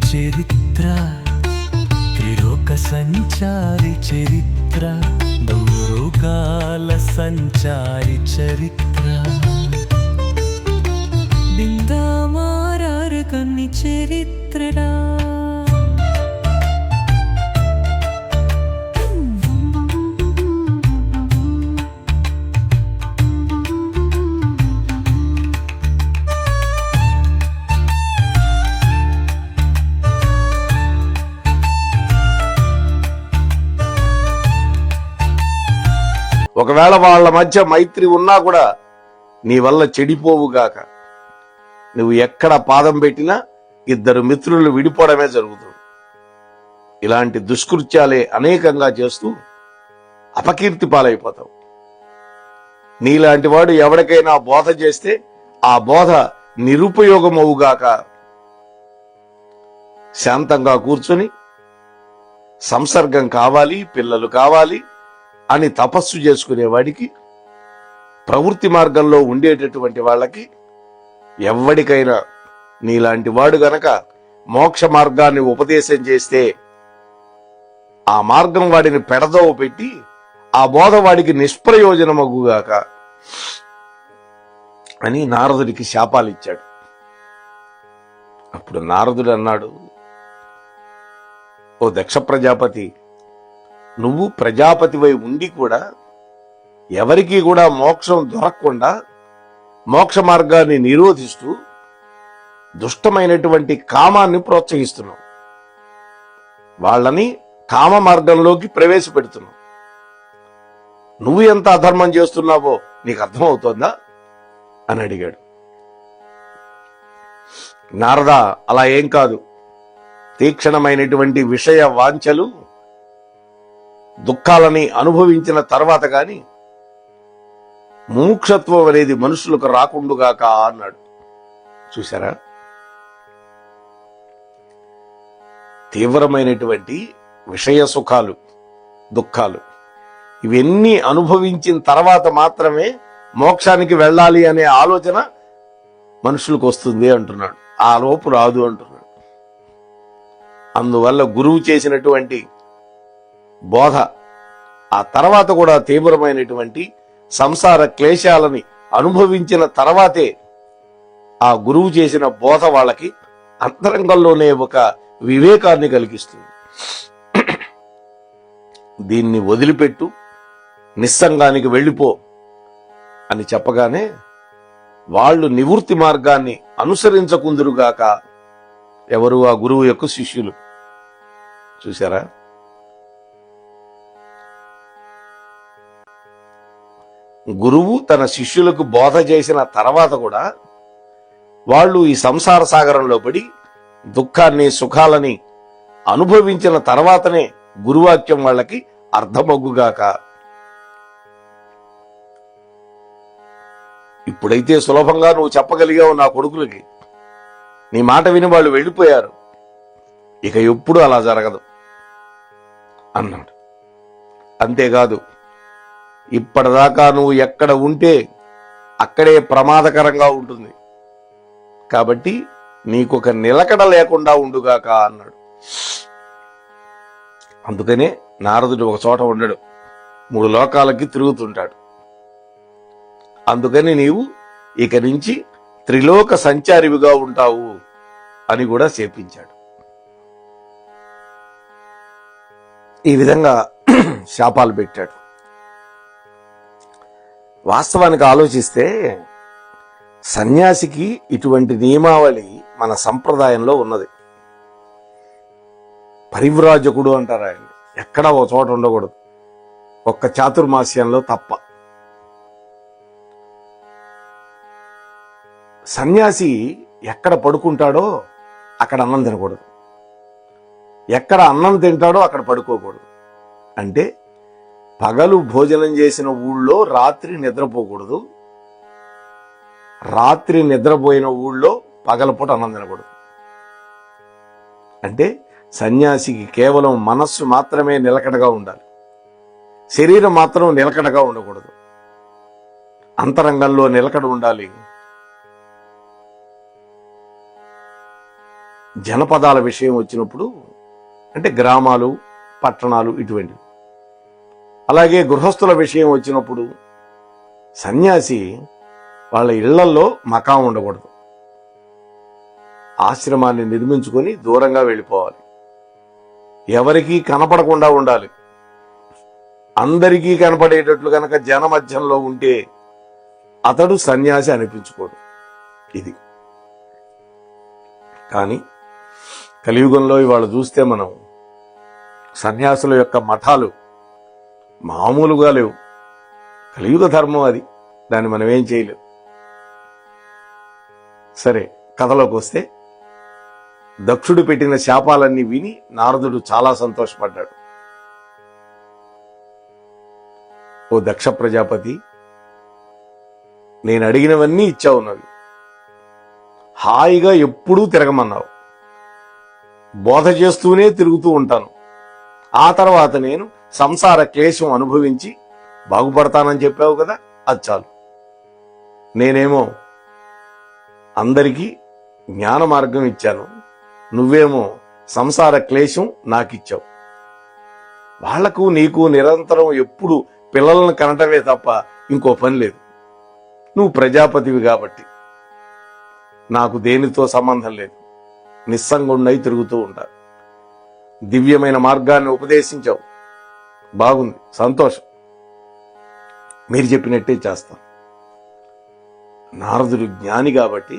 చరిత్ర, త్రిలోక సంచారి చరిత్ర, నూరుకాల సంచారి చరిత్ర. బిందామారారు కొన్ని చరిత్రడా. ఒకవేళ వాళ్ళ మధ్య మైత్రి ఉన్నా కూడా నీ వల్ల చెడిపోవుగాక. నువ్వు ఎక్కడ పాదం పెట్టినా ఇద్దరు మిత్రులు విడిపోవడమే జరుగుతుంది. ఇలాంటి దుష్కృత్యాలే అనేకంగా చేస్తూ అపకీర్తి పాలైపోతావు. నీలాంటి వాడు ఎవరికైనా బోధ చేస్తే ఆ బోధ నిరుపయోగమవుగాక. శాంతంగా కూర్చొని సంసర్గం కావాలి, పిల్లలు కావాలి అని తపస్సు చేసుకునేవాడికి, ప్రవృత్తి మార్గంలో ఉండేటటువంటి వాళ్ళకి, ఎవరికైనా నీలాంటి వాడు గనక మోక్ష మార్గాన్ని ఉపదేశం చేస్తే ఆ మార్గం వాడిని పెడదోవ పెట్టి ఆ బోధ వాడికి నిష్ప్రయోజనమగుగాక అని నారదుడికి శాపాలు ఇచ్చాడు. అప్పుడు నారదుడు అన్నాడు, ఓ దక్ష ప్రజాపతి, నువ్వు ప్రజాపతివై ఉండి కూడా ఎవరికీ కూడా మోక్షం దొరకకుండా మోక్ష మార్గాన్ని నిరోధిస్తూ దుష్టమైనటువంటి కామాన్ని ప్రోత్సహిస్తున్నావు. వాళ్ళని కామ మార్గంలోకి ప్రవేశపెడుతున్నావు. నువ్వు ఎంత అధర్మం చేస్తున్నావో నీకు అర్థమవుతోందా అని అడిగాడు. నారద, అలా ఏం కాదు. తీక్షణమైనటువంటి విషయ వాంఛలు దుఃఖాలని అనుభవించిన తర్వాత గాని ముముక్షత్వం అనేది మనుషులకు రాకుండుగాక అన్నాడు. చూసారా, తీవ్రమైనటువంటి విషయ సుఖాలు, దుఃఖాలు ఇవన్నీ అనుభవించిన తర్వాత మాత్రమే మోక్షానికి వెళ్ళాలి అనే ఆలోచన మనుషులకు వస్తుంది అంటున్నాడు. ఆ లోపు రాదు అంటున్నాడు. అందువల్ల గురువు చేసినటువంటి బోధ ఆ తర్వాత కూడా తీవ్రమైనటువంటి సంసార క్లేశాలని అనుభవించిన తర్వాతే ఆ గురువు చేసిన బోధ వాళ్ళకి అంతరంగంలోనే ఒక వివేకాన్ని కలిగిస్తుంది. దీన్ని వదిలిపెట్టు, నిస్సంగానికి వెళ్ళిపో అని చెప్పగానే వాళ్ళు నివృత్తి మార్గాన్ని అనుసరించకుందురుగాక. ఎవరు? ఆ గురువు యొక్క శిష్యులు. చూసారా, గురువు తన శిష్యులకు బోధ చేసిన తర్వాత కూడా వాళ్ళు ఈ సంసార సాగరంలో పడి దుఃఖాన్ని, సుఖాలని అనుభవించిన తర్వాతనే గురువాక్యం వాళ్ళకి అర్థమగ్గుగాక. ఇప్పుడైతే సులభంగా నువ్వు చెప్పగలిగావు నా కొడుకులకి, నీ మాట విని వాళ్ళు వెళ్ళిపోయారు, ఇక ఎప్పుడు అలా జరగదు అన్నాడు. అంతేకాదు, ఇప్పటిదాకా నువ్వు ఎక్కడ ఉంటే అక్కడే ప్రమాదకరంగా ఉంటుంది కాబట్టి నీకొక నిలకడ లేకుండా ఉండుగాక అన్నాడు. అందుకనే నారదుడు ఒక చోట ఉండడు, 3 లోకాలకి తిరుగుతుంటాడు. అందుకని నీవు ఇక నుంచి త్రిలోక సంచారివిగా ఉంటావు అని కూడా శపించాడు. ఈ విధంగా శాపాలు పెట్టాడు. వాస్తవానికి ఆలోచిస్తే సన్యాసికి ఇటువంటి నియమావళి మన సంప్రదాయంలో ఉన్నది. పరివ్రాజకుడు అంటారు ఆయన. ఎక్కడా ఒక చోట ఉండకూడదు, ఒక్క చాతుర్మాస్యంలో తప్ప. సన్యాసి ఎక్కడ పడుకుంటాడో అక్కడ అన్నం తినకూడదు, ఎక్కడ అన్నం తింటాడో అక్కడ పడుకోకూడదు. అంటే పగలు భోజనం చేసిన ఊళ్ళో రాత్రి నిద్రపోకూడదు, రాత్రి నిద్రపోయిన ఊళ్ళో పగలపూట అన్నం తినకూడదు. అంటే సన్యాసికి కేవలం మనస్సు మాత్రమే నిలకడగా ఉండాలి, శరీరం మాత్రం నిలకడగా ఉండకూడదు. అంతరంగంలో నిలకడ ఉండాలి. జనపదాల విషయం వచ్చినప్పుడు అంటే గ్రామాలు పట్టణాలు ఇటువంటివి, అలాగే గృహస్థుల విషయం వచ్చినప్పుడు సన్యాసి వాళ్ళ ఇళ్లల్లో మకాం ఉండకూడదు, ఆశ్రమాన్ని నిర్మించుకొని దూరంగా వెళ్ళిపోవాలి, ఎవరికీ కనపడకుండా ఉండాలి. అందరికీ కనపడేటట్లు కనుక జన మధ్యంలో ఉంటే అతడు సన్యాసి అనిపించుకోడు. ఇది కానీ కలియుగంలో ఇవాళ చూస్తే మనం సన్యాసుల యొక్క మఠాలు మామూలుగా లేవు. కలియుగ ధర్మం అది, దాన్ని మనం ఏం చేయలేం. సరే, కథలోకి వస్తే దక్షుడు పెట్టిన శాపాలన్నీ విని నారదుడు చాలా సంతోషపడ్డాడు. ఓ దక్ష ప్రజాపతి, నేను అడిగినవన్నీ ఇచ్చావు, నవి హాయిగా ఎప్పుడూ తిరగమన్నావు, బోధ చేస్తూనే తిరుగుతూ ఉంటాను, ఆ తర్వాత నేను సంసార క్లేశం అనుభవించి బాగుపడతానని చెప్పావు కదా, అది చాలు. నేనేమో అందరికీ జ్ఞాన మార్గం ఇచ్చాను, నువ్వేమో సంసార క్లేశం నాకిచ్చావు. వాళ్లకు నీకు నిరంతరం ఎప్పుడు పిల్లలను కనటమే తప్ప ఇంకో పని లేదు. నువ్వు ప్రజాపతివి కాబట్టి నాకు దేనితో సంబంధం లేదు, నిస్సంగుండై తిరుగుతూ ఉంటా. దివ్యమైన మార్గాన్ని ఉపదేశించావు, బాగుంది, సంతోషం, మీరు చెప్పినట్టే చేస్తాం. నారదుడు జ్ఞాని కాబట్టి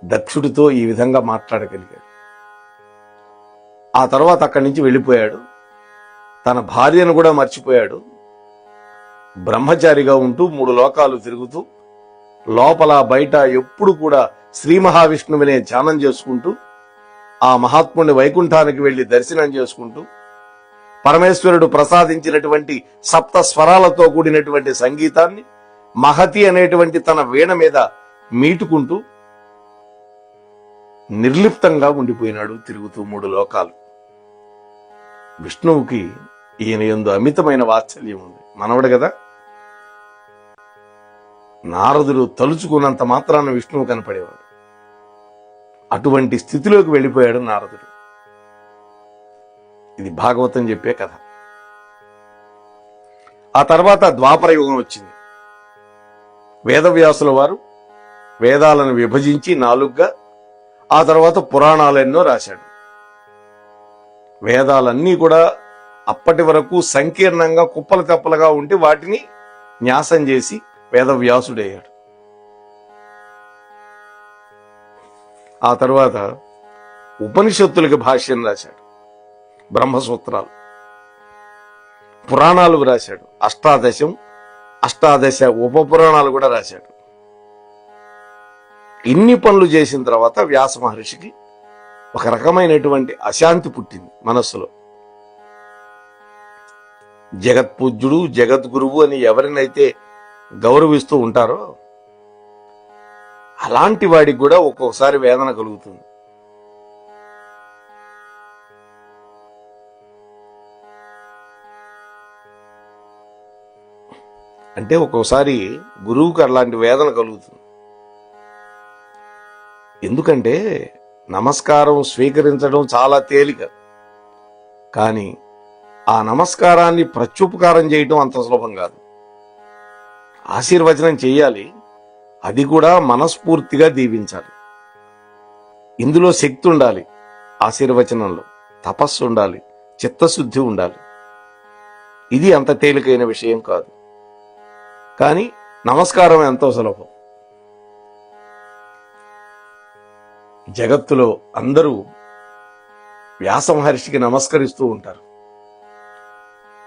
దక్షుడితో ఈ విధంగా మాట్లాడగలిగాడు. ఆ తర్వాత అక్కడి నుంచి వెళ్ళిపోయాడు. తన భార్యను కూడా మర్చిపోయాడు. బ్రహ్మచారిగా ఉంటూ 3 లోకాలు తిరుగుతూ లోపల బయట ఎప్పుడు కూడా శ్రీ మహావిష్ణువునే ధ్యానం చేసుకుంటూ ఆ మహాత్ముని వైకుంఠానికి వెళ్లి దర్శనం చేసుకుంటూ పరమేశ్వరుడు ప్రసాదించినటువంటి సప్త స్వరాలతో కూడినటువంటి సంగీతాన్ని మహతి అనేటువంటి తన వీణ మీద మీటుకుంటూ నిర్లిప్తంగా ఉండిపోయినాడు తిరుగుతూ 3 లోకాలు. విష్ణువుకి ఈయన యందు అమితమైన వాత్సల్యం ఉంది, మనవడు కదా. నారదుడు తలుచుకున్నంత మాత్రాన విష్ణువు కనపడేవాడు. అటువంటి స్థితిలోకి వెళ్ళిపోయాడు నారదుడు. ఇది భాగవతం చెప్పే కథ. ఆ తర్వాత ద్వాపర యుగం వచ్చింది. వేదవ్యాసుల వారు వేదాలను విభజించి 4గా ఆ తర్వాత పురాణాలెన్నో రాశాడు. వేదాలన్నీ కూడా అప్పటి వరకు సంకీర్ణంగా కుప్పల తెప్పలుగా ఉంటే వాటిని న్యాసం చేసి వేదవ్యాసుడయ్యాడు. ఆ తర్వాత ఉపనిషత్తులకి భాష్యం రాశాడు, బ్రహ్మసూత్రాలు. పురాణాలు రాశాడు, అష్టాదశ ఉప పురాణాలు కూడా రాశాడు. ఇన్ని పనులు చేసిన తర్వాత వ్యాస మహర్షికి ఒక రకమైనటువంటి అశాంతి పుట్టింది మనస్సులో. జగత్పూజ్యుడు జగద్గురువు అని ఎవరినైతే గౌరవిస్తూ ఉంటారో అలాంటి వాడికి కూడా ఒక్కొక్కసారి వేదన కలుగుతుంది. అంటే ఒక్కోసారి గురువుకి అలాంటి వేదన కలుగుతుంది. ఎందుకంటే నమస్కారం స్వీకరించడం చాలా తేలిక, కానీ ఆ నమస్కారాన్ని ప్రత్యుపకారం చేయటం అంత సులభం కాదు. ఆశీర్వచనం చెయ్యాలి, అది కూడా మనస్ఫూర్తిగా దీవించాలి. ఇందులో శక్తి ఉండాలి, ఆశీర్వచనంలో తపస్సు ఉండాలి, చిత్తశుద్ధి ఉండాలి. ఇది అంత తేలికైన విషయం కాదు. కానీ నమస్కారం ఎంతో సులభం. జగత్తులో అందరూ వ్యాస మహర్షికి నమస్కరిస్తూ ఉంటారు.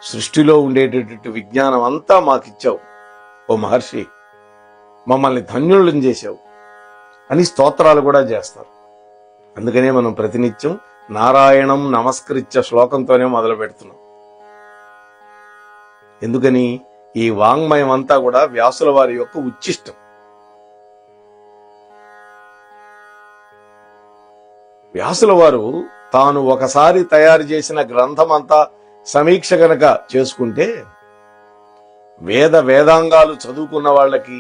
సృష్టిలో ఉండేటటువంటి విజ్ఞానం అంతా మాకిచ్చావు ఓ మహర్షి, మమ్మల్ని ధన్యులను చేశావు అని స్తోత్రాలు కూడా చేస్తారు. అందుకనే మనం ప్రతినిత్యం నారాయణం నమస్కరించే శ్లోకంతోనే మొదలు పెడుతున్నాం. ఎందుకని ఈ వాంగ్మయం అంతా కూడా వ్యాసుల వారి యొక్క ఉచ్చిష్టం. వ్యాసుల వారు తాను ఒకసారి తయారు చేసిన గ్రంథం అంతా సమీక్ష గనక చేసుకుంటే వేదాంగాలు చదువుకున్న వాళ్ళకి,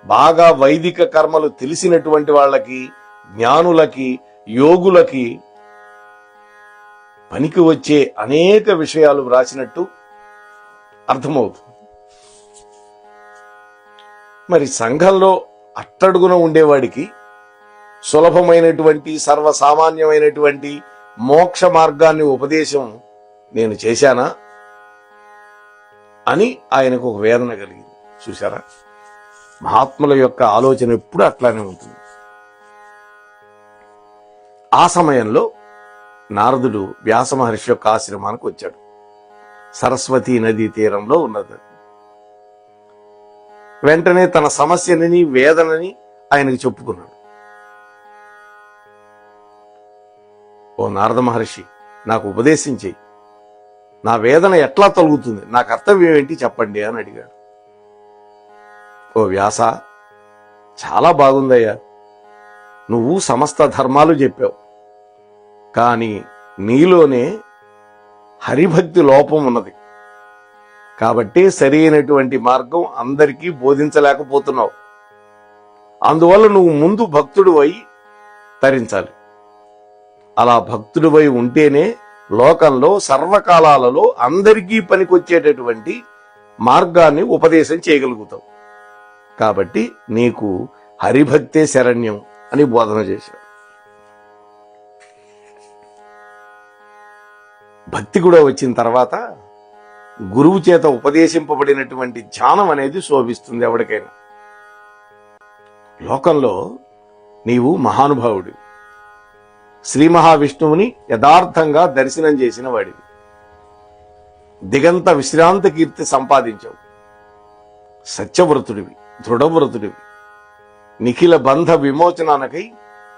బాగా వైదిక కర్మలు తెలిసినటువంటి వాళ్ళకి, జ్ఞానులకి, యోగులకి పనికి వచ్చే అనేక విషయాలు వ్రాసినట్టు అర్థమవుతుంది. మరి సంఘంలో అట్టడుగున ఉండేవాడికి సులభమైనటువంటి సర్వసామాన్యమైనటువంటి మోక్ష మార్గాన్ని ఉపదేశం నేను చేశానా అని ఆయనకు ఒక వేదన కలిగింది. చూశారా, మహాత్ముల యొక్క ఆలోచన ఎప్పుడు అట్లానే ఉంటుంది. ఆ సమయంలో నారదుడు వ్యాస మహర్షి యొక్క ఆశ్రమానికి వచ్చాడు. సరస్వతీ నదీ తీరంలో ఉన్నది. వెంటనే తన సమస్యని వేదనని ఆయనకు చెప్పుకున్నాడు. ఓ నారద మహర్షి, నాకు ఉపదేశం చెయ్యి, నా వేదన ఎట్లా తొలగుతుంది, నా కర్తవ్యం ఏంటి చెప్పండి అని అడిగాడు. ఓ వ్యాస, చాలా బాగుందయ్యా, నువ్వు సమస్త ధర్మాలు చెప్పావు, కానీ నీలోనే హరిభక్తి లోపం ఉన్నది. కాబట్టి సరి అయినటువంటి మార్గం అందరికీ బోధించలేకపోతున్నావు. అందువల్ల నువ్వు ముందు భక్తుడు అయి తరించాలి. అలా భక్తుడివై ఉంటేనే లోకంలో సర్వకాలాలలో అందరికీ పనికొచ్చేటటువంటి మార్గాన్ని ఉపదేశం చేయగలుగుతావు. కాబట్టి నీకు హరిభక్తే శరణ్యం అని బోధన చేశాడు. భక్తి కూడా వచ్చిన తర్వాత గురువు చేత ఉపదేశింపబడినటువంటి ధ్యానం అనేది శోభిస్తుంది ఎవరికైనా. లోకంలో నీవు మహానుభావుడు, శ్రీ మహావిష్ణువుని యథార్థంగా దర్శనం చేసిన వాడివి, దిగంత విశ్రాంత కీర్తి సంపాదించావు, సత్యవ్రతుడివి, దృఢవ్రతుడివి. నిఖిల బంధ విమోచనానికై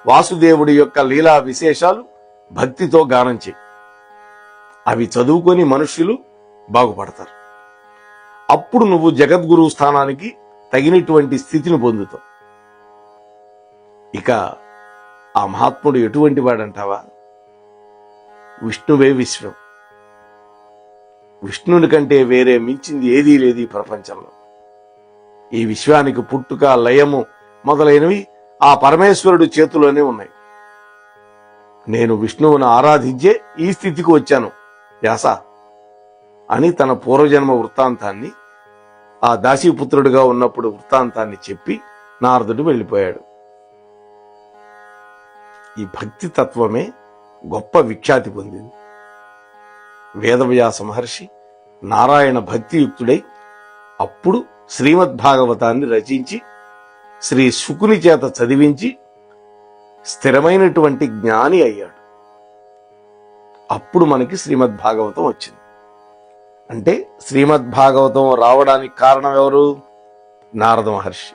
వాసుదేవుడి యొక్క లీలా విశేషాలు భక్తితో గానం చేయి. అవి చదువుకొని మనుష్యులు బాగుపడతారు. అప్పుడు నువ్వు జగద్గురువు స్థానానికి తగినటువంటి స్థితిని పొందుతావు. ఇక ఆ మహాత్ముడు ఎటువంటి వాడంటావా? విష్ణువే విశ్వం. విష్ణుని కంటే వేరే మించింది ఏదీ లేదు ఈ ప్రపంచంలో. ఈ విశ్వానికి పుట్టుక, లయము మొదలైనవి ఆ పరమేశ్వరుడు చేతిలోనే ఉన్నాయి. నేను విష్ణువును ఆరాధించే ఈ స్థితికి వచ్చాను వ్యాస అని తన పూర్వజన్మ వృత్తాంతాన్ని, ఆ దాసీపుత్రుడిగా ఉన్నప్పుడు వృత్తాంతాన్ని చెప్పి నారదుడు వెళ్ళిపోయాడు. ఈ భక్తి తత్వమే గొప్ప విఖ్యాతి పొందింది. వేదవ్యాస మహర్షి నారాయణ భక్తియుక్తుడై అప్పుడు శ్రీమద్భాగవతాన్ని రచించి శ్రీ శుకుని చేత చదివించి స్థిరమైనటువంటి జ్ఞాని అయ్యాడు. అప్పుడు మనకి శ్రీమద్భాగవతం వచ్చింది. అంటే శ్రీమద్భాగవతం రావడానికి కారణం ఎవరు? నారద మహర్షి.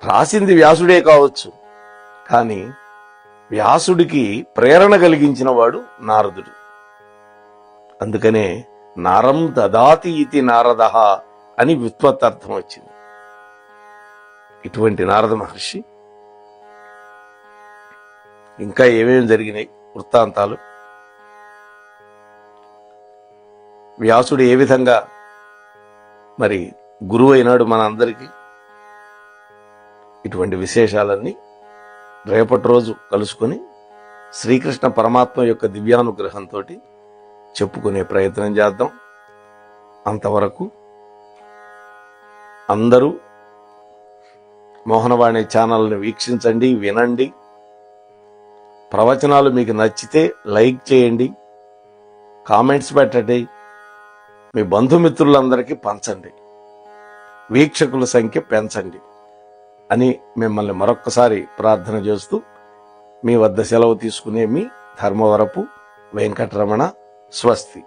రాసింది వ్యాసుడే కావచ్చు, కానీ వ్యాసుడికి ప్రేరణ కలిగించిన వాడు నారదుడు. అందుకనే నారం దదాతి ఇతి నారదః అని వ్యుత్పత్తార్థం వచ్చింది. ఇటువంటి నారద మహర్షి ఇంకా ఏమేమి జరిగినాయి వృత్తాంతాలు, వ్యాసుడు ఏ విధంగా మరి గురువు అయినాడు మన అందరికీ, ఇటువంటి విశేషాలన్నీ రేపటి రోజు కలుసుకొని శ్రీకృష్ణ పరమాత్మ యొక్క దివ్యానుగ్రహంతో చెప్పుకునే ప్రయత్నం చేద్దాం. అంతవరకు అందరూ మోహనవాణి ఛానల్ని వీక్షించండి, వినండి. ప్రవచనాలు మీకు నచ్చితే లైక్ చేయండి, కామెంట్స్ పెట్టండి, మీ బంధుమిత్రులందరికీ పంచండి, వీక్షకుల సంఖ్య పెంచండి అని మిమ్మల్ని మరొక్కసారి ప్రార్థన చేస్తూ మీ వద్ద సెలవు తీసుకునే మీ ధర్మవరపు వెంకటరమణ. స్వస్తి.